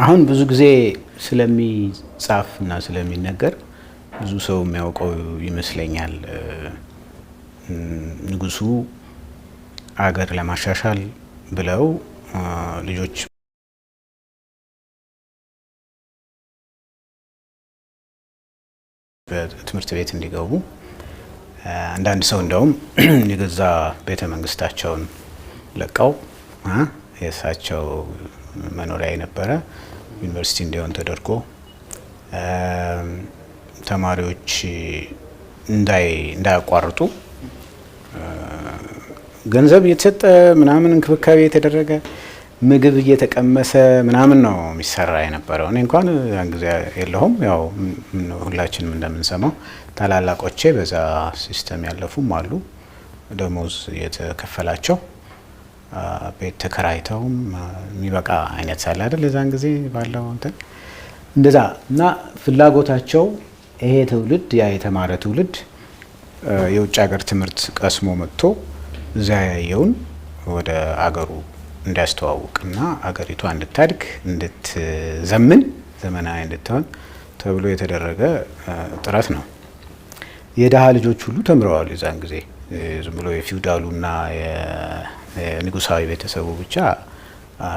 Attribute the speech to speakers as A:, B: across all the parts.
A: አሁን ብዙ ጊዜ ስለሚጻፍና ስለሚነገር ብዙ ሰው የሚያውቀው ይመስለኛል። ንጉሱ አገር ለማሻሻል ብለው ልጆች በትምህርት ቤት እንዲገቡ አንዳንድ ሰው እንደውም የገዛ ቤተ መንግስታቸውን ለቀው የእሳቸው መኖሪያ የነበረ ዩኒቨርሲቲ እንዲሆን ተደርጎ ተማሪዎች እንዳያቋርጡ ገንዘብ እየተሰጠ ምናምን እንክብካቤ የተደረገ ምግብ እየተቀመሰ ምናምን ነው የሚሰራ የነበረው። እኔ እንኳን ያን ጊዜ የለሁም። ያው ሁላችንም እንደምንሰማው ታላላቆቼ በዛ ሲስተም ያለፉም አሉ። ደሞዝ የተከፈላቸው ቤት ተከራይተውም የሚበቃ አይነት ሳለ አይደል የዛን ጊዜ ባለው እንትን እንደዛ እና ፍላጎታቸው ይሄ ትውልድ ያ የተማረ ትውልድ የውጭ ሀገር ትምህርት ቀስሞ መጥቶ እዛ ያየውን ወደ አገሩ እንዲያስተዋውቅና አገሪቷ እንድታድግ እንድትዘምን ዘመናዊ እንድትሆን ተብሎ የተደረገ ጥረት ነው። የደሃ ልጆች ሁሉ ተምረዋል። የዛን ጊዜ ዝም ብሎ የፊውዳሉና የንጉሳዊ ቤተሰቡ ብቻ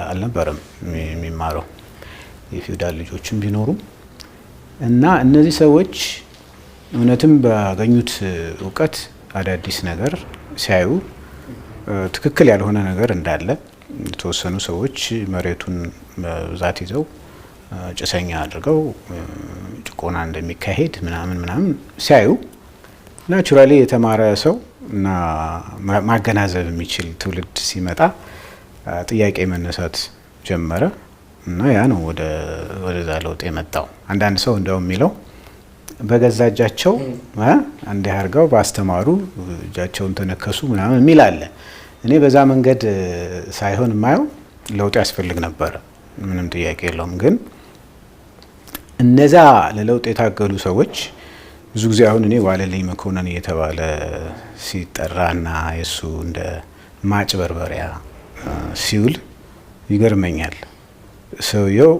A: አልነበረም የሚማረው፣ የፊውዳል ልጆችም ቢኖሩም እና እነዚህ ሰዎች እውነትም ባገኙት እውቀት አዳዲስ ነገር ሲያዩ ትክክል ያልሆነ ነገር እንዳለ የተወሰኑ ሰዎች መሬቱን በብዛት ይዘው ጭሰኛ አድርገው ጭቆና እንደሚካሄድ ምናምን ሲያዩ ናቹራሊ የተማረ ሰው እና ማገናዘብ የሚችል ትውልድ ሲመጣ ጥያቄ መነሳት ጀመረ እና ያ ነው ወደዛ ለውጥ የመጣው። አንዳንድ ሰው እንደው የሚለው በገዛ እጃቸው አንዴ አድርገው ባስተማሩ እጃቸውን ተነከሱ ምናምን የሚል አለ። እኔ በዛ መንገድ ሳይሆን የማየው ለውጥ ያስፈልግ ነበረ፣ ምንም ጥያቄ የለውም። ግን እነዛ ለለውጥ የታገሉ ሰዎች ብዙ ጊዜ አሁን እኔ ዋለልኝ መኮንን እየተባለ ሲጠራና የሱ እንደ ማጭበርበሪያ ሲውል ይገርመኛል። ሰውየው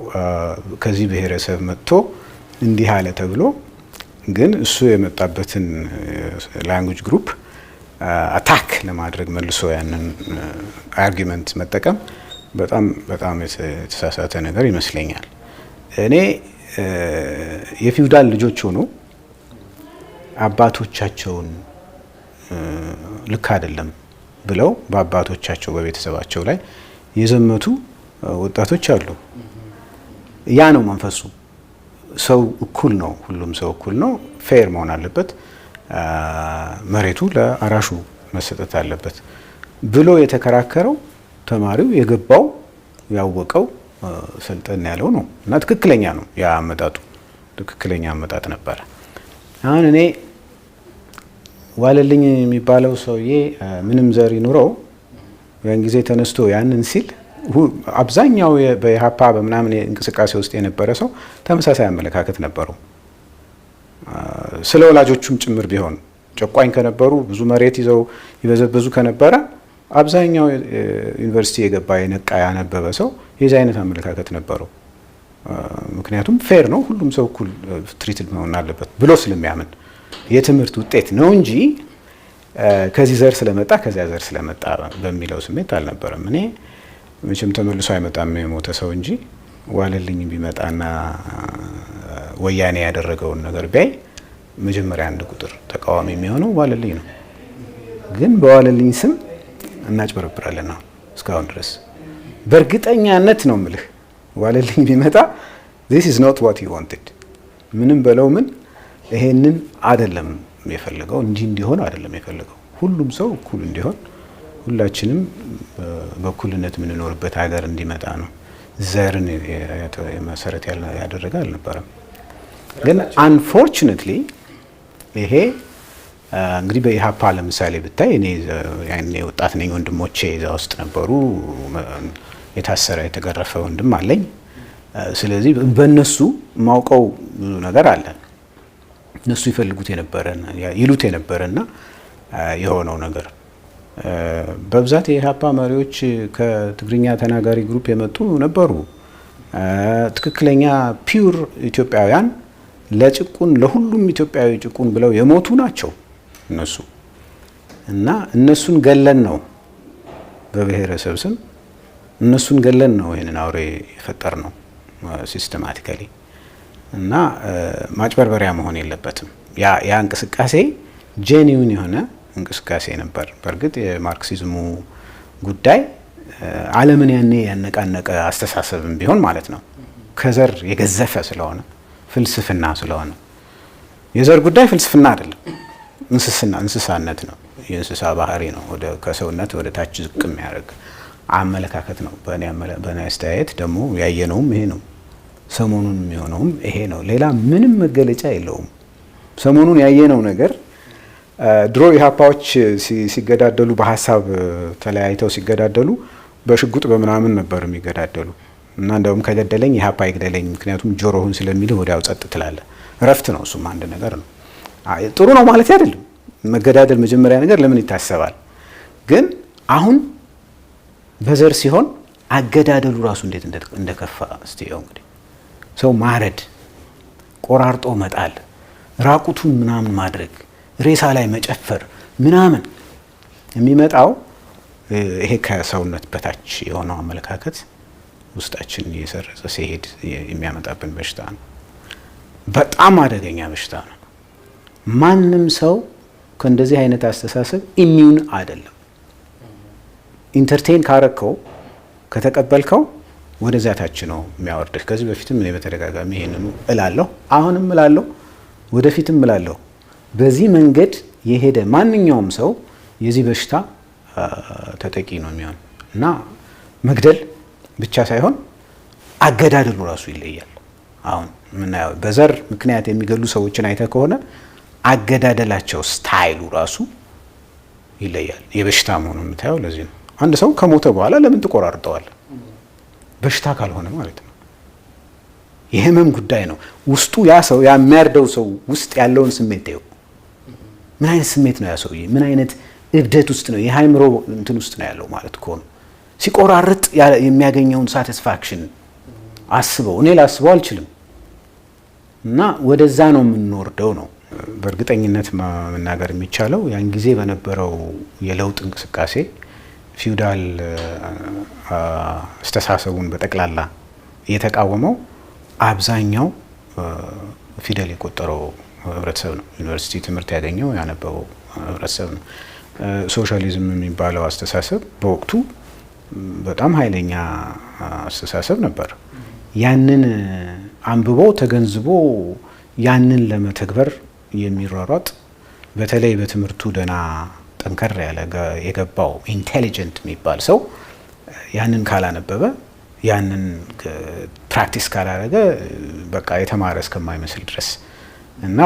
A: ከዚህ ብሔረሰብ መጥቶ እንዲህ አለ ተብሎ ግን እሱ የመጣበትን ላንጉጅ ግሩፕ አታክ ለማድረግ መልሶ ያንን አርጊመንት መጠቀም በጣም የተሳሳተ ነገር ይመስለኛል። እኔ የፊውዳል ልጆች ሆኖ አባቶቻቸውን ልክ አይደለም ብለው በአባቶቻቸው በቤተሰባቸው ላይ የዘመቱ ወጣቶች አሉ። ያ ነው መንፈሱ። ሰው እኩል ነው፣ ሁሉም ሰው እኩል ነው፣ ፌር መሆን አለበት፣ መሬቱ ለአራሹ መሰጠት አለበት ብሎ የተከራከረው ተማሪው የገባው ያወቀው ሰልጠን ያለው ነው እና ትክክለኛ ነው። ያ አመጣጡ ትክክለኛ አመጣጥ ነበረ። አሁን እኔ ዋለልኝ የሚባለው ሰውዬ ምንም ዘር ይኑረው ያን ጊዜ ተነስቶ ያንን ሲል አብዛኛው በኢሃፓ በምናምን እንቅስቃሴ ውስጥ የነበረ ሰው ተመሳሳይ አመለካከት ነበረው። ስለ ወላጆቹም ጭምር ቢሆን ጨቋኝ ከነበሩ ብዙ መሬት ይዘው ይበዘበዙ ከነበረ አብዛኛው ዩኒቨርሲቲ የገባ የነቃ ያነበበ ሰው የዚህ አይነት አመለካከት ነበረው። ምክንያቱም ፌር ነው፣ ሁሉም ሰው እኩል ትሪትድ መሆን አለበት ብሎ ስለሚያምን የትምህርት ውጤት ነው እንጂ ከዚህ ዘር ስለመጣ ከዚያ ዘር ስለመጣ በሚለው ስሜት አልነበረም። እኔ መቼም ተመልሶ አይመጣም የሞተ ሰው እንጂ ዋለልኝ ቢመጣና ወያኔ ያደረገውን ነገር ቢያይ መጀመሪያ አንድ ቁጥር ተቃዋሚ የሚሆነው ዋለልኝ ነው። ግን በዋለልኝ ስም እናጭበረብራለን ነው እስካሁን ድረስ። በእርግጠኛነት ነው የምልህ ዋለልኝ ቢመጣ this is not what he wanted ምንም በለው ምን ይሄንን አይደለም የፈለገው፣ እንዲሆን አይደለም የፈለገው። ሁሉም ሰው እኩል እንዲሆን፣ ሁላችንም በእኩልነት የምንኖርበት ሀገር እንዲመጣ ነው። ዘርን መሰረት ያደረገ አልነበረም። ግን አንፎርቹኔትሊ ይሄ እንግዲህ በኢሃፓ ለምሳሌ ብታይ እኔ ያኔ ወጣት ነኝ፣ ወንድሞቼ እዛ ውስጥ ነበሩ። የታሰረ የተገረፈ ወንድም አለኝ። ስለዚህ በእነሱ ማውቀው ብዙ ነገር አለ። እነሱ ይፈልጉት የነበረን ይሉት የነበረና የሆነው ነገር በብዛት የኢሃፓ መሪዎች ከትግርኛ ተናጋሪ ግሩፕ የመጡ ነበሩ። ትክክለኛ ፒውር ኢትዮጵያውያን ለጭቁን ለሁሉም ኢትዮጵያዊ ጭቁን ብለው የሞቱ ናቸው እነሱ እና እነሱን ገለን ነው በብሔረሰብ ስም እነሱን ገለን ነው ይሄንን አውሬ የፈጠር ነው ሲስተማቲካሊ እና ማጭበርበሪያ መሆን የለበትም። ያ እንቅስቃሴ ጄኒውን የሆነ እንቅስቃሴ ነበር። በእርግጥ የማርክሲዝሙ ጉዳይ ዓለምን ያኔ ያነቃነቀ አስተሳሰብም ቢሆን ማለት ነው ከዘር የገዘፈ ስለሆነ ፍልስፍና ስለሆነ የዘር ጉዳይ ፍልስፍና አይደለም፣ እንስሳነት ነው። የእንስሳ ባህሪ ነው። ወደ ከሰውነት ወደ ታች ዝቅ የሚያደርግ አመለካከት ነው። በእኔ አስተያየት ደግሞ ያየነውም ይሄ ነው። ሰሞኑን የሚሆነውም ይሄ ነው። ሌላ ምንም መገለጫ የለውም። ሰሞኑን ያየነው ነገር ድሮ ኢህአፓዎች ሲገዳደሉ በሀሳብ ተለያይተው ሲገዳደሉ በሽጉጥ በምናምን ነበር የሚገዳደሉ እና እንደውም ከገደለኝ ኢህአፓ ይግደለኝ፣ ምክንያቱም ጆሮህን ስለሚልህ ወዲያው ጸጥ ትላለህ። እረፍት ነው። እሱም አንድ ነገር ነው። ጥሩ ነው ማለት አይደለም። መገዳደል መጀመሪያ ነገር ለምን ይታሰባል? ግን አሁን በዘር ሲሆን አገዳደሉ ራሱ እንዴት እንደከፋ እስቲ ያው እንግዲህ ሰው ማረድ፣ ቆራርጦ መጣል፣ ራቁቱን ምናምን ማድረግ፣ ሬሳ ላይ መጨፈር ምናምን የሚመጣው ይሄ ከሰውነት በታች የሆነው አመለካከት ውስጣችን እየሰረጸ ሲሄድ የሚያመጣብን በሽታ ነው። በጣም አደገኛ በሽታ ነው። ማንም ሰው ከእንደዚህ አይነት አስተሳሰብ ኢሚዩን አይደለም። ኢንተርቴን ካረከው ከተቀበልከው ወደዛ ታች ነው የሚያወርድህ። ከዚህ በፊትም እኔ በተደጋጋሚ ይሄንኑ እላለሁ፣ አሁንም እላለሁ፣ ወደፊትም እላለሁ። በዚህ መንገድ የሄደ ማንኛውም ሰው የዚህ በሽታ ተጠቂ ነው የሚሆን እና መግደል ብቻ ሳይሆን አገዳደሉ ራሱ ይለያል። አሁን ምናየው በዘር ምክንያት የሚገሉ ሰዎችን አይተ ከሆነ አገዳደላቸው ስታይሉ ራሱ ይለያል። የበሽታ መሆኑን የምታየው ለዚህ ነው። አንድ ሰው ከሞተ በኋላ ለምን ትቆራርጠዋል? በሽታ ካልሆነ ማለት ነው። የህመም ጉዳይ ነው። ውስጡ ያ ሰው የሚያርደው ሰው ውስጥ ያለውን ስሜት ነው። ምን አይነት ስሜት ነው ያ ሰውዬ? ምን አይነት እብደት ውስጥ ነው? የሃይምሮ እንትን ውስጥ ነው ያለው ማለት እኮ ነው። ሲቆራርጥ የሚያገኘውን ሳቲስፋክሽን አስበው። እኔ ላስበው አልችልም። እና ወደዛ ነው የምንወርደው ነው በእርግጠኝነት መናገር የሚቻለው። ያን ጊዜ በነበረው የለውጥ እንቅስቃሴ ፊውዳል አስተሳሰቡን በጠቅላላ እየተቃወመው አብዛኛው ፊደል የቆጠረው ህብረተሰብ ነው። ዩኒቨርሲቲ ትምህርት ያገኘው ያነበበው ህብረተሰብ ነው። ሶሻሊዝም የሚባለው አስተሳሰብ በወቅቱ በጣም ኃይለኛ አስተሳሰብ ነበር። ያንን አንብቦ ተገንዝቦ ያንን ለመተግበር የሚሯሯጥ በተለይ በትምህርቱ ደና ጠንከር ያለ የገባው ኢንቴሊጀንት የሚባል ሰው ያንን ካላነበበ ያንን ፕራክቲስ ካላደረገ በቃ የተማረ እስከማይመስል ድረስ እና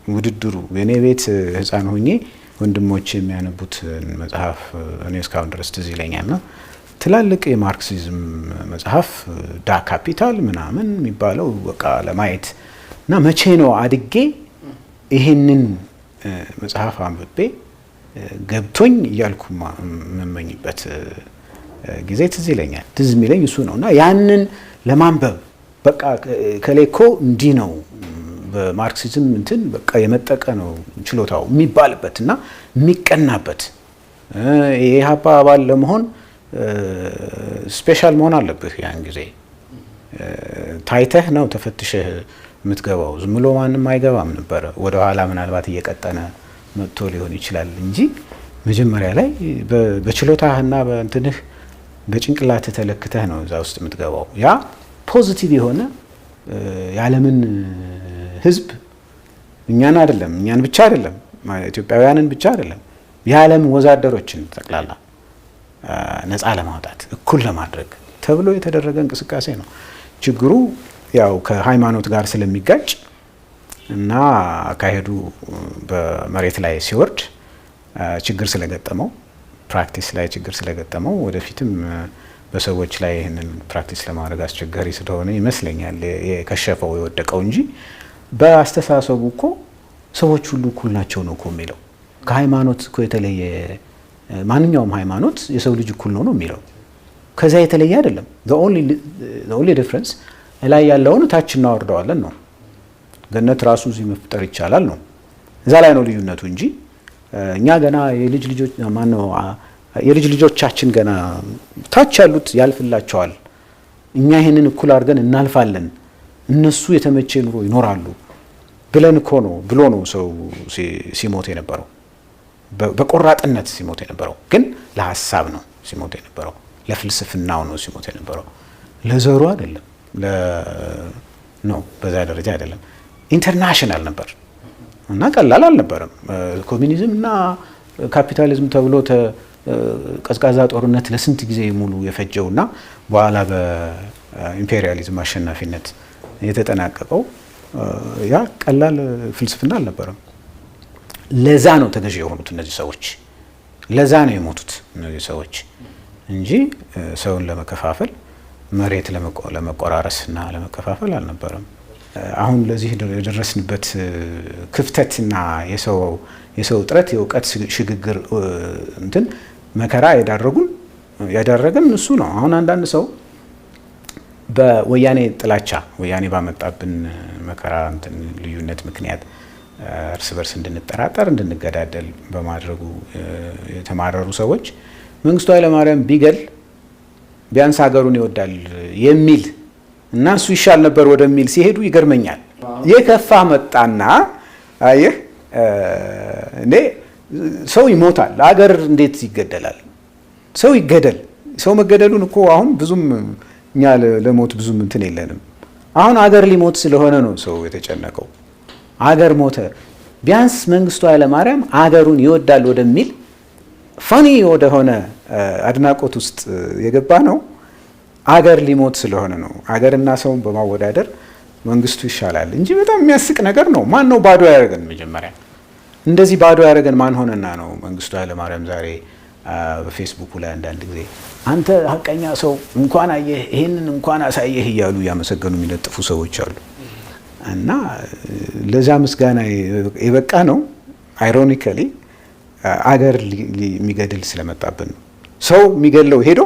A: ውድድሩ የኔ ቤት ህፃን ሆኜ ወንድሞች የሚያነቡት መጽሐፍ እኔ እስካሁን ድረስ ትዝ ይለኛልና ትላልቅ የማርክሲዝም መጽሐፍ ዳ ካፒታል ምናምን የሚባለው በቃ ለማየት እና መቼ ነው አድጌ ይሄንን መጽሐፍ አንብቤ ገብቶኝ እያልኩ መመኝበት ጊዜ ትዝ ይለኛል። ትዝ የሚለኝ እሱ ነው እና ያንን ለማንበብ በቃ ከሌኮ እንዲህ ነው በማርክሲዝም እንትን በቃ የመጠቀ ነው ችሎታው የሚባልበት እና የሚቀናበት የኢህአፓ አባል ለመሆን ስፔሻል መሆን አለብህ። ያን ጊዜ ታይተህ ነው ተፈትሸህ የምትገባው። ዝም ብሎ ማንም አይገባም ነበረ። ወደ ኋላ ምናልባት እየቀጠነ መጥቶ ሊሆን ይችላል እንጂ መጀመሪያ ላይ በችሎታህና በእንትንህ በጭንቅላትህ ተለክተህ ነው እዛ ውስጥ የምትገባው። ያ ፖዚቲቭ የሆነ የዓለምን ህዝብ እኛን ብቻ አይደለም ኢትዮጵያውያንን ብቻ አይደለም የዓለም ወዛደሮችን ጠቅላላ ነፃ ለማውጣት እኩል ለማድረግ ተብሎ የተደረገ እንቅስቃሴ ነው። ችግሩ ያው ከሃይማኖት ጋር ስለሚጋጭ እና አካሄዱ በመሬት ላይ ሲወርድ ችግር ስለገጠመው ፕራክቲስ ላይ ችግር ስለገጠመው ወደፊትም በሰዎች ላይ ይህንን ፕራክቲስ ለማድረግ አስቸጋሪ ስለሆነ ይመስለኛል የከሸፈው የወደቀው እንጂ በአስተሳሰቡ እኮ ሰዎች ሁሉ እኩል ናቸው ነው እኮ የሚለው። ከሃይማኖት እኮ የተለየ ማንኛውም ሃይማኖት የሰው ልጅ እኩል ነው የሚለው። ከዛ የተለየ አይደለም። the only difference ላይ ያለውን ታች እናወርደዋለን ነው። ገነት ራሱ እዚህ መፍጠር ይቻላል ነው። እዛ ላይ ነው ልዩነቱ እንጂ እኛ ገና የልጅ ልጆቻችን ገና ታች ያሉት ያልፍላቸዋል። እኛ ይሄንን እኩል አድርገን እናልፋለን፣ እነሱ የተመቸ ኑሮ ይኖራሉ ብለን እኮ ነው ብሎ ነው ሰው ሲሞት የነበረው። በቆራጥነት ሲሞት የነበረው ግን ለሐሳብ ነው ሲሞት የነበረው፣ ለፍልስፍናው ነው ሲሞት የነበረው፣ ለዘሩ አይደለም። ነው በዛ ደረጃ አይደለም። ኢንተርናሽናል ነበር እና ቀላል አልነበረም። ኮሚኒዝም እና ካፒታሊዝም ተብሎ ቀዝቃዛ ጦርነት ለስንት ጊዜ ሙሉ የፈጀውና በኋላ በኢምፔሪያሊዝም አሸናፊነት የተጠናቀቀው ያ ቀላል ፍልስፍና አልነበረም። ለዛ ነው ተገዢ የሆኑት እነዚህ ሰዎች፣ ለዛ ነው የሞቱት እነዚህ ሰዎች እንጂ ሰውን ለመከፋፈል መሬት ለመቆራረስና ለመከፋፈል አልነበረም። አሁን ለዚህ የደረስንበት ክፍተትና የሰው ጥረት የእውቀት ሽግግር እንትን መከራ ያዳረገን እሱ ነው። አሁን አንዳንድ ሰው በወያኔ ጥላቻ ወያኔ ባመጣብን መከራ እንትን ልዩነት ምክንያት እርስ በርስ እንድንጠራጠር እንድንገዳደል በማድረጉ የተማረሩ ሰዎች መንግስቱ ኃይለማርያም ቢገል ቢያንስ ሀገሩን ይወዳል የሚል እና እሱ ይሻል ነበር ወደሚል ሲሄዱ ይገርመኛል። የከፋ መጣና አየህ እንዴ ሰው ይሞታል፣ ሀገር እንዴት ይገደላል? ሰው ይገደል። ሰው መገደሉን እኮ አሁን ብዙም እኛ ለሞት ብዙም እንትን የለንም። አሁን ሀገር ሊሞት ስለሆነ ነው ሰው የተጨነቀው። ሀገር ሞተ። ቢያንስ መንግስቱ ኃይለማርያም ሀገሩን ይወዳል ወደሚል ፋኒ ወደሆነ አድናቆት ውስጥ የገባ ነው። አገር ሊሞት ስለሆነ ነው። አገርና ሰውን በማወዳደር መንግስቱ ይሻላል እንጂ በጣም የሚያስቅ ነገር ነው። ማን ነው ባዶ ያደረገን? መጀመሪያ እንደዚህ ባዶ ያደረገን ማን ሆነና ነው? መንግስቱ ኃይለማርያም ዛሬ በፌስቡክ ላይ አንዳንድ ጊዜ አንተ ሀቀኛ ሰው እንኳን አየህ ይሄንን እንኳን አሳየህ እያሉ ያመሰገኑ የሚለጥፉ ሰዎች አሉ። እና ለዛ ምስጋና የበቃ ነው። አይሮኒካሊ አገር የሚገድል ስለመጣብን ነው። ሰው የሚገድለው ሄዶ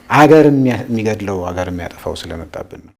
A: አገር የሚገድለው አገር የሚያጠፋው ስለመጣብን ነው።